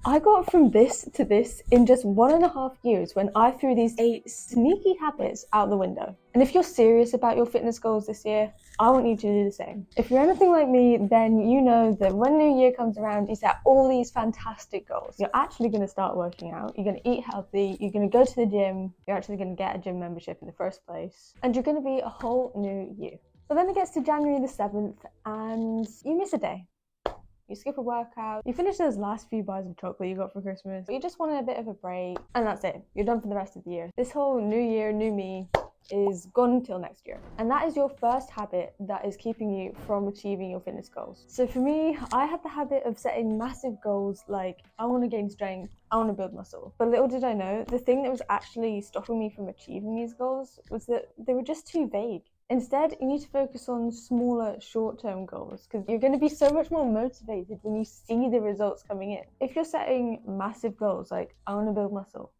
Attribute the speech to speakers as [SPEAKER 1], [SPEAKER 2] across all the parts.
[SPEAKER 1] I got from this to this in just 1.5 years when I threw these 8 sneaky habits out the window. And if you're serious about your fitness goals this year, I want you to do the same. If you're anything like me, then you know that when New Year comes around, you set all these fantastic goals. You're actually going to start working out, you're going to eat healthy, you're going to go to the gym, you're actually going to get a gym membership in the first place, and you're going to be a whole new you. So then it gets to January the 7th and you miss a day. You skip a workout, you finish those last few bars of chocolate you got for Christmas, but you just wanted a bit of a break, and that's it. You're done for the rest of the year. This whole new year, new me is gone until next year. And that is your first habit that is keeping you from achieving your fitness goals. So for me, I had the habit of setting massive goals like, I want to gain strength, I want to build muscle. But little did I know, the thing that was actually stopping me from achieving these goals was that they were just too vague. Instead, you need to focus on smaller, short-term goals because you're going to be so much more motivated when you see the results coming in. If you're setting massive goals like, I want to build muscle,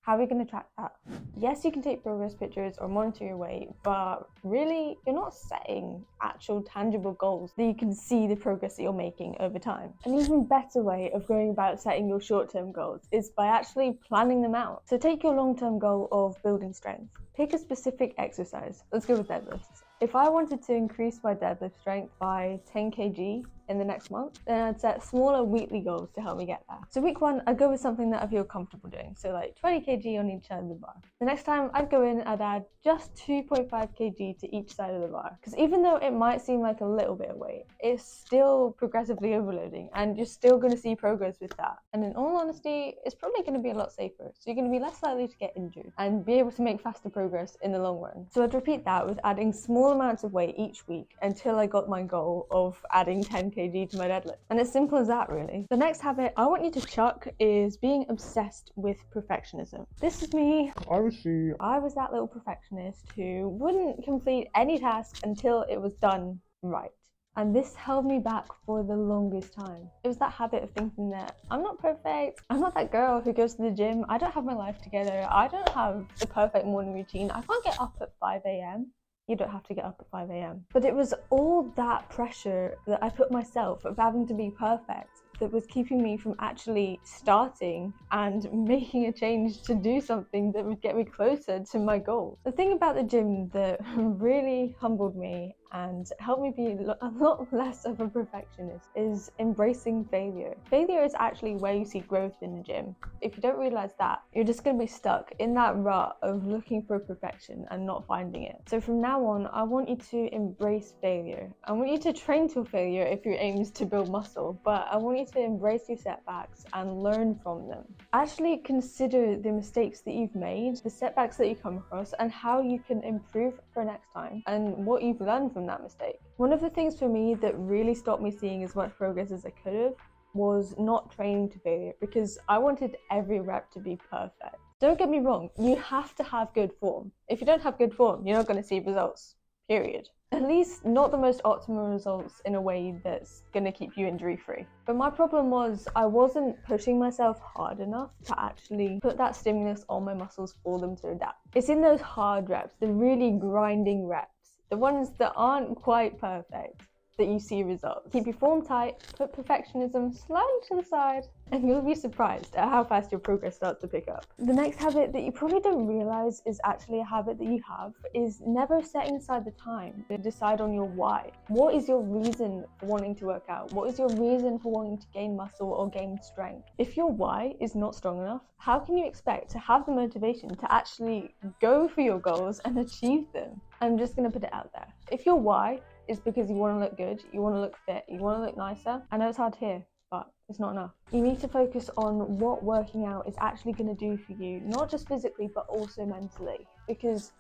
[SPEAKER 1] how are you going to track that? Yes, you can take progress pictures or monitor your weight, but really, you're not setting actual tangible goals that you can see the progress that you're making over time. An even better way of going about setting your short-term goals is by actually planning them out. So take your long-term goal of building strength. Pick a specific exercise. Let's go with deadlifts. If I wanted to increase my deadlift strength by 10 kg in the next month, then I'd set smaller weekly goals to help me get there. So week 1, I'd go with something that I feel comfortable doing. So like 20 kg on each side of the bar. The next time I'd go in, I'd add just 2.5 kg to each side of the bar. Because even though it might seem like a little bit of weight, it's still progressively overloading and you're still going to see progress with that. And in all honesty, it's probably going to be a lot safer. So you're going to be less likely to get injured and be able to make faster progress in the long run. So I'd repeat that with adding small amounts of weight each week until I got my goal of adding 10 kg to my deadlift. And it's simple as that, really. The next habit I want you to chuck is being obsessed with perfectionism. This is me. I was that little perfectionist who wouldn't complete any task until it was done right. And this held me back for the longest time. It was that habit of thinking that I'm not perfect, I'm not that girl who goes to the gym, I don't have my life together, I don't have the perfect morning routine, I can't get up at 5 a.m. You don't have to get up at 5 a.m. But it was all that pressure that I put myself of having to be perfect that was keeping me from actually starting and making a change to do something that would get me closer to my goal. The thing about the gym that really humbled me and helped me be a lot less of a perfectionist is embracing failure. Failure is actually where you see growth in the gym. If you don't realize that, you're just going to be stuck in that rut of looking for perfection and not finding it. So from now on, I want you to embrace failure. I want you to train to failure if your aim is to build muscle, but I want you to embrace your setbacks and learn from them. Actually consider the mistakes that you've made, the setbacks that you come across, and how you can improve for next time and what you've learned from that mistake. One of the things for me that really stopped me seeing as much progress as I could have was not training to failure because I wanted every rep to be perfect. Don't get me wrong, you have to have good form. If you don't have good form, you're not going to see results, period. At least not the most optimal results in a way that's going to keep you injury free. But my problem was I wasn't pushing myself hard enough to actually put that stimulus on my muscles for them to adapt. It's in those hard reps, the really grinding reps, the ones that aren't quite perfect, that you see results. Keep your form tight, put perfectionism slightly to the side, and you'll be surprised at how fast your progress starts to pick up. The next habit that you probably don't realize is actually a habit that you have is never setting aside the time to decide on your why. What is your reason for wanting to work out? What is your reason for wanting to gain muscle or gain strength? If your why is not strong enough, how can you expect to have the motivation to actually go for your goals and achieve them? I'm just going to put it out there. If your why is because you want to look good, you want to look fit, you want to look nicer, I know it's hard to hear, but it's not enough. You need to focus on what working out is actually going to do for you, not just physically, but also mentally. Because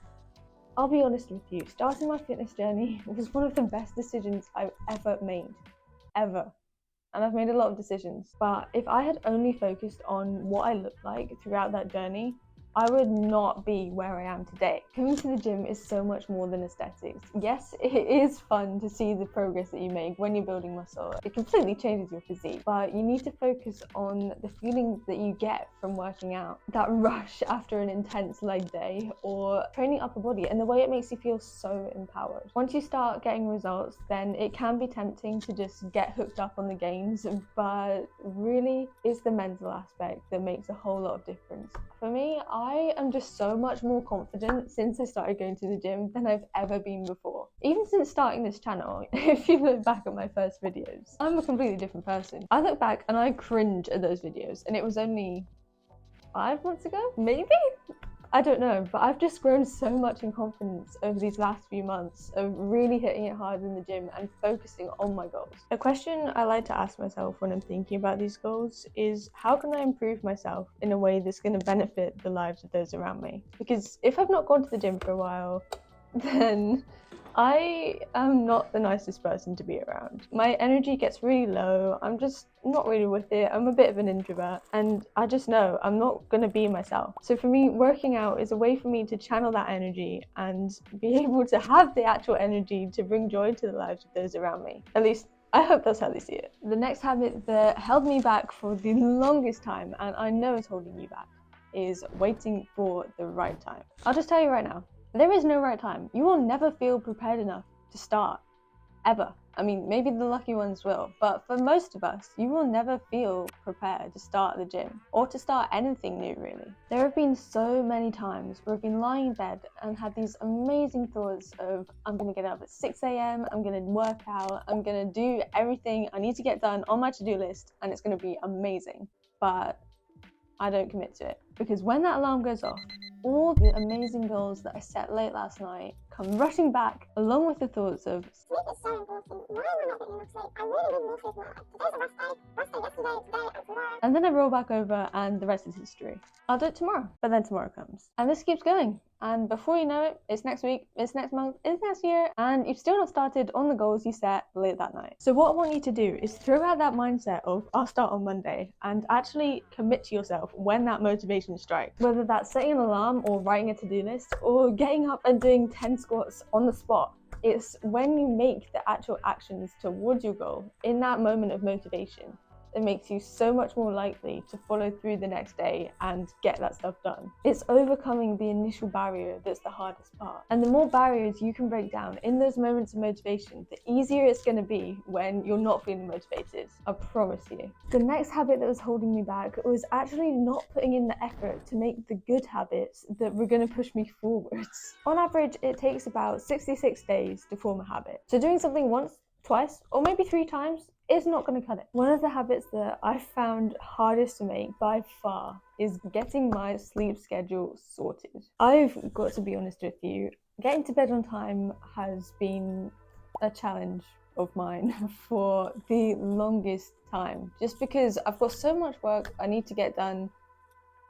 [SPEAKER 1] I'll be honest with you, starting my fitness journey was one of the best decisions I've ever made. Ever. And I've made a lot of decisions. But if I had only focused on what I looked like throughout that journey, I would not be where I am today. Coming to the gym is so much more than aesthetics. Yes, it is fun to see the progress that you make when you're building muscle. It completely changes your physique, but you need to focus on the feeling that you get from working out. That rush after an intense leg day or training upper body, and the way it makes you feel so empowered. Once you start getting results, then it can be tempting to just get hooked up on the gains, but really it's the mental aspect that makes a whole lot of difference. For me, I am just so much more confident since I started going to the gym than I've ever been before. Even since starting this channel, if you look back at my first videos, I'm a completely different person. I look back and I cringe at those videos, and it was only 5 months ago, maybe? I don't know, but I've just grown so much in confidence over these last few months of really hitting it hard in the gym and focusing on my goals. A question I like to ask myself when I'm thinking about these goals is, how can I improve myself in a way that's going to benefit the lives of those around me? Because if I've not gone to the gym for a while, then I am not the nicest person to be around. My energy gets really low. I'm just not really with it. I'm a bit of an introvert, and I just know I'm not going to be myself. So for me, working out is a way for me to channel that energy and be able to have the actual energy to bring joy to the lives of those around me. At least I hope that's how they see it. The next habit that held me back for the longest time, and I know it's holding you back, is waiting for the right time. I'll just tell you right now, there is no right time. You will never feel prepared enough to start, ever. I mean, maybe the lucky ones will, but for most of us, you will never feel prepared to start the gym or to start anything new, really. There have been so many times where I've been lying in bed and had these amazing thoughts of, I'm gonna get up at 6 a.m, I'm gonna work out, I'm gonna do everything I need to get done on my to-do list, and it's gonna be amazing. But I don't commit to it, because when that alarm goes off, all the amazing goals that I set late last night come rushing back, along with the thoughts of,
[SPEAKER 2] sleep is so important. Why am I not getting enough sleep? I really need more sleep now. Today's a rough day yesterday, today, and tomorrow.
[SPEAKER 1] and then I roll back over and the rest is history. I'll do it tomorrow, but then tomorrow comes. And this keeps going. And before you know it, it's next week, it's next month, it's next year, and you've still not started on the goals you set late that night. So what I want you to do is throw out that mindset of, I'll start on Monday, and actually commit to yourself when that motivation strikes. Whether that's setting an alarm or writing a to-do list or getting up and doing 10 squats on the spot. It's when you make the actual actions towards your goal in that moment of motivation that makes you so much more likely to follow through the next day and get that stuff done. It's overcoming the initial barrier that's the hardest part. And the more barriers you can break down in those moments of motivation, the easier it's going to be when you're not feeling motivated. I promise you. The next habit that was holding me back was actually not putting in the effort to make the good habits that were going to push me forwards. On average, it takes about 66 days to form a habit. So doing something once, twice, or maybe 3 times is not going to cut it. One of the habits that I found hardest to make by far is getting my sleep schedule sorted. I've got to be honest with you, getting to bed on time has been a challenge of mine for the longest time, just because I've got so much work I need to get done.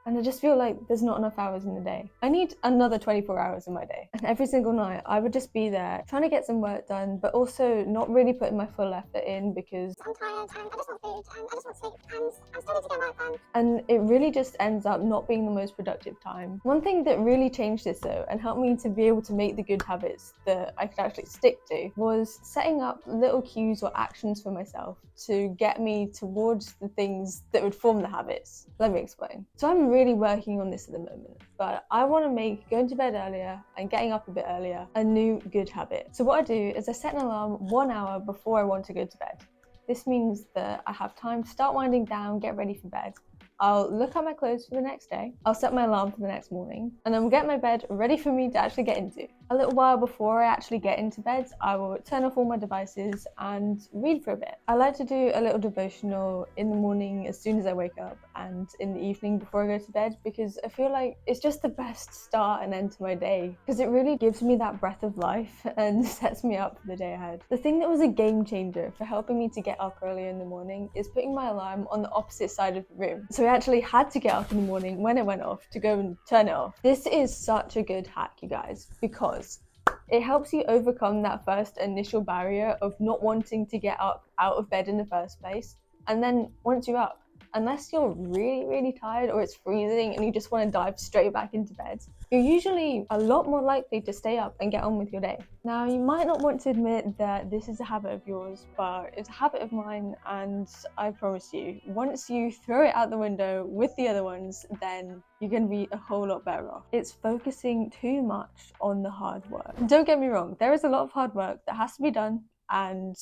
[SPEAKER 1] And I just feel like there's not enough hours in the day. I need another 24 hours in my day. And every single night, I would just be there trying to get some work done, but also not really putting my full effort in because
[SPEAKER 2] I'm tired, and I just want food, and I just want sleep, and I'm still need to get work done.
[SPEAKER 1] And it really just ends up not being the most productive time. One thing that really changed this though, and helped me to be able to make the good habits that I could actually stick to, was setting up little cues or actions for myself to get me towards the things that would form the habits. Let me explain. So I'm really working on this at the moment, but I want to make going to bed earlier and getting up a bit earlier a new good habit. So what I do is I set an alarm 1 hour before I want to go to bed. This means that I have time to start winding down, get ready for bed. I'll look at my clothes for the next day, I'll set my alarm for the next morning, and then we'll get my bed ready for me to actually get into. A little while before I actually get into bed, I will turn off all my devices and read for a bit. I like to do a little devotional in the morning as soon as I wake up and in the evening before I go to bed, because I feel like it's just the best start and end to my day, because it really gives me that breath of life and sets me up for the day ahead. The thing that was a game changer for helping me to get up earlier in the morning is putting my alarm on the opposite side of the room. So I actually had to get up in the morning when it went off to go and turn it off. This is such a good hack, you guys, because it helps you overcome that first initial barrier of not wanting to get up out of bed in the first place. And then once you're up, unless you're really, really tired or it's freezing and you just want to dive straight back into bed, you're usually a lot more likely to stay up and get on with your day. Now, you might not want to admit that this is a habit of yours, but it's a habit of mine, and I promise you, once you throw it out the window with the other ones, then you're going to be a whole lot better off. It's focusing too much on the hard work. Don't get me wrong, there is a lot of hard work that has to be done, and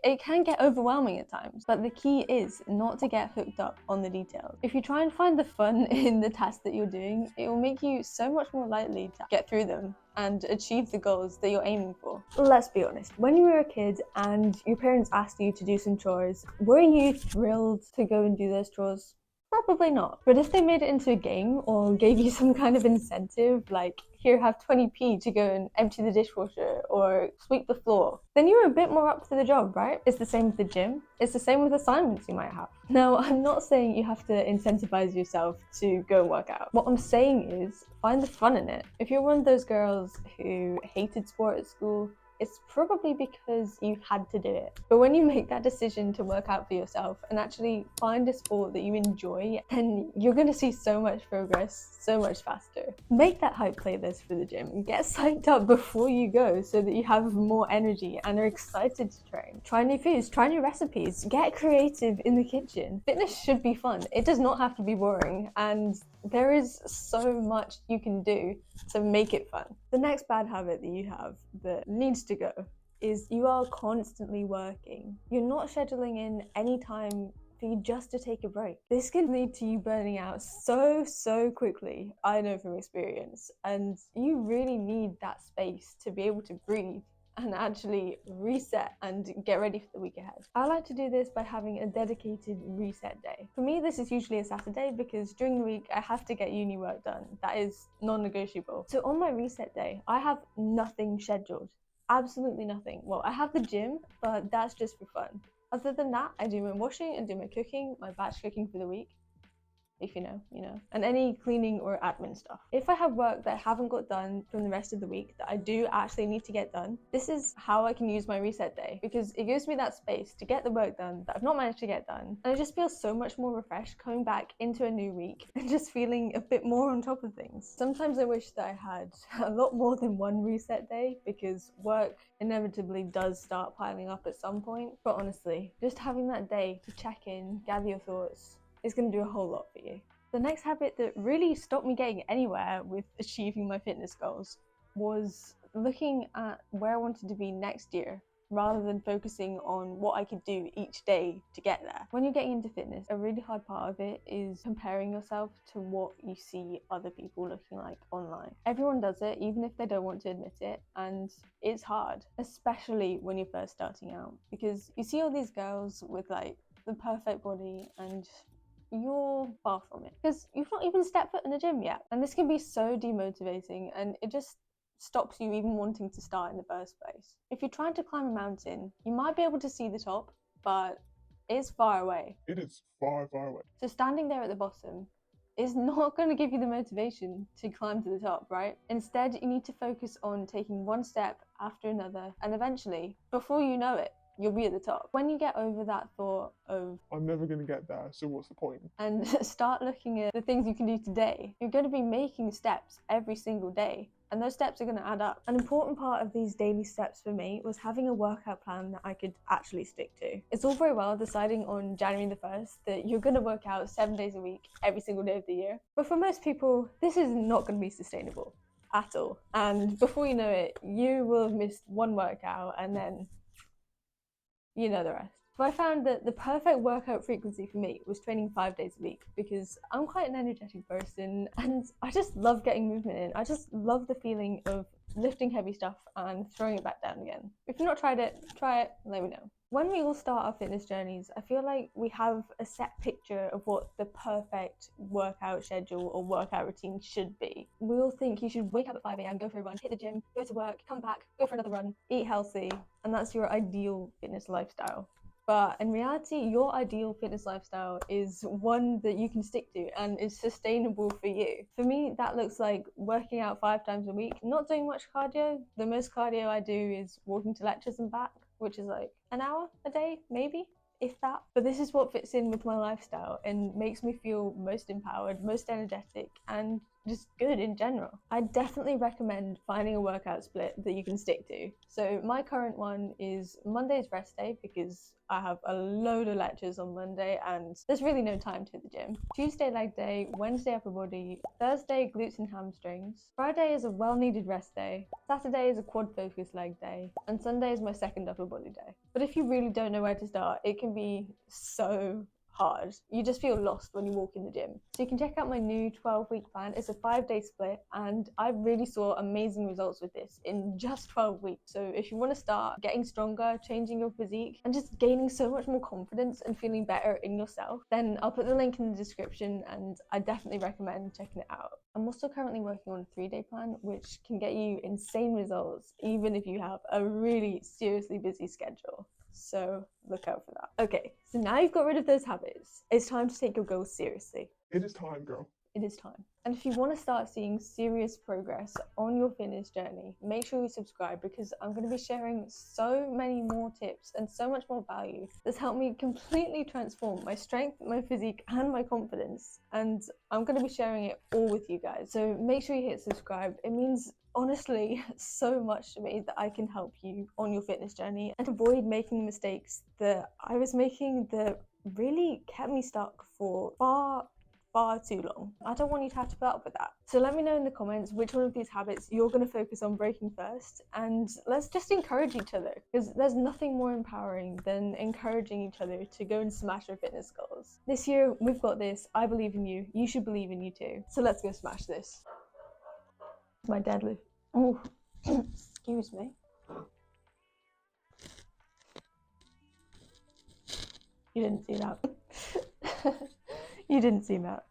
[SPEAKER 1] it can get overwhelming at times, but the key is not to get hooked up on the details. If you try and find the fun in the tasks that you're doing, it will make you so much more likely to get through them and achieve the goals that you're aiming for. Let's be honest, when you were a kid and your parents asked you to do some chores, were you thrilled to go and do those chores? Probably not. But if they made it into a game or gave you some kind of incentive, like here, have 20p to go and empty the dishwasher or sweep the floor, then you were a bit more up to the job, right? It's the same with the gym. It's the same with assignments you might have. Now, I'm not saying you have to incentivize yourself to go work out. What I'm saying is find the fun in it. If you're one of those girls who hated sport at school, it's probably because you had to do it. But when you make that decision to work out for yourself and actually find a sport that you enjoy, then you're going to see so much progress so much faster. Make that hype playlist for the gym. Get psyched up before you go so that you have more energy and are excited to train. Try new foods, try new recipes, get creative in the kitchen. Fitness should be fun. It does not have to be boring, and there is so much you can do to make it fun. The next bad habit that you have that needs to go is you are constantly working. You're not scheduling in any time for you just to take a break. This can lead to you burning out so quickly, I know from experience, and you really need that space to be able to breathe and actually reset and get ready for the week ahead. I like to do this by having a dedicated reset day. For me, this is usually a Saturday because during the week I have to get uni work done. That is non-negotiable. So on my reset day, I have nothing scheduled. Absolutely nothing. Well, I have the gym, but that's just for fun. Other than that, I do my washing and do my cooking, my batch cooking for the week. If you know, you know, and any cleaning or admin stuff. If I have work that I haven't got done from the rest of the week that I do actually need to get done, this is how I can use my reset day, because it gives me that space to get the work done that I've not managed to get done, and I just feel so much more refreshed coming back into a new week and just feeling a bit more on top of things. Sometimes I wish that I had a lot more than one reset day, because work inevitably does start piling up at some point, but honestly, just having that day to check in, gather your thoughts, is going to do a whole lot for you. The next habit that really stopped me getting anywhere with achieving my fitness goals was looking at where I wanted to be next year rather than focusing on what I could do each day to get there. When you're getting into fitness, a really hard part of it is comparing yourself to what you see other people looking like online. Everyone does it, even if they don't want to admit it, and it's hard, especially when you're first starting out, because you see all these girls with like the perfect body and you're far from it because you've not even stepped foot in a gym yet, and this can be so demotivating, and it just stops you even wanting to start in the first place. If you're trying to climb a mountain, you might be able to see the top, but it's far away.
[SPEAKER 3] It is far away.
[SPEAKER 1] So standing there at the bottom is not going to give you the motivation to climb to the top, right? Instead, you need to focus on taking one step after another, and eventually, before you know it, you'll be at the top. When you get over that thought of
[SPEAKER 3] I'm never going to get there, so what's the point?
[SPEAKER 1] And start looking at the things you can do today, you're going to be making steps every single day, and those steps are going to add up. An important part of these daily steps for me was having a workout plan that I could actually stick to. It's all very well deciding on January the 1st that you're going to work out 7 days a week every single day of the year, but for most people this is not going to be sustainable at all, and before you know it, you will have missed one workout, and then you know the rest. So I found that the perfect workout frequency for me was training 5 days a week, because I'm quite an energetic person and I just love getting movement in. I just love the feeling of lifting heavy stuff and throwing it back down again. If you've not tried it, try it and let me know. When we all start our fitness journeys, I feel like we have a set picture of what the perfect workout schedule or workout routine should be. We all think you should wake up at 5 a.m, go for a run, hit the gym, go to work, come back, go for another run, eat healthy, and that's your ideal fitness lifestyle. But in reality, your ideal fitness lifestyle is one that you can stick to and is sustainable for you. For me, that looks like working out 5 times a week, not doing much cardio. The most cardio I do is walking to lectures and back, which is like an hour a day, maybe. if that. But this is what fits in with my lifestyle and makes me feel most empowered, most energetic, and just good in general. I definitely recommend finding a workout split that you can stick to. So my current one is Monday's rest day because I have a load of lectures on Monday and there's really no time to hit the gym. Tuesday leg day, Wednesday upper body, Thursday glutes and hamstrings, Friday is a well-needed rest day, Saturday is a quad focus leg day, and Sunday is my second upper body day. But if you really don't know where to start, it can be so hard. You just feel lost when you walk in the gym. So you can check out my new 12-week plan. It's a 5-day split and I really saw amazing results with this in just 12 weeks. So if you want to start getting stronger, changing your physique, and just gaining so much more confidence and feeling better in yourself, then I'll put the link in the description and I definitely recommend checking it out. I'm also currently working on a 3-day plan, which can get you insane results even if you have a really seriously busy schedule. So look out for that. Okay, so now you've got rid of those habits, it's time to take your goals seriously.
[SPEAKER 3] It is time, girl.
[SPEAKER 1] It is time. And if you want to start seeing serious progress on your fitness journey, make sure you subscribe because I'm going to be sharing so many more tips and so much more value that's helped me completely transform my strength, my physique, and my confidence. And I'm going to be sharing it all with you guys. So make sure you hit subscribe. It means honestly so much to me that I can help you on your fitness journey and avoid making mistakes that I was making that really kept me stuck for far too long. I don't want you to have to put up with that. So let me know in the comments which one of these habits you're going to focus on breaking first, and let's just encourage each other because there's nothing more empowering than encouraging each other to go and smash our fitness goals. This year, we've got this. I believe in you. You should believe in you too. So let's go smash this. My deadlift. Oh, excuse me. You didn't see that. You didn't see that.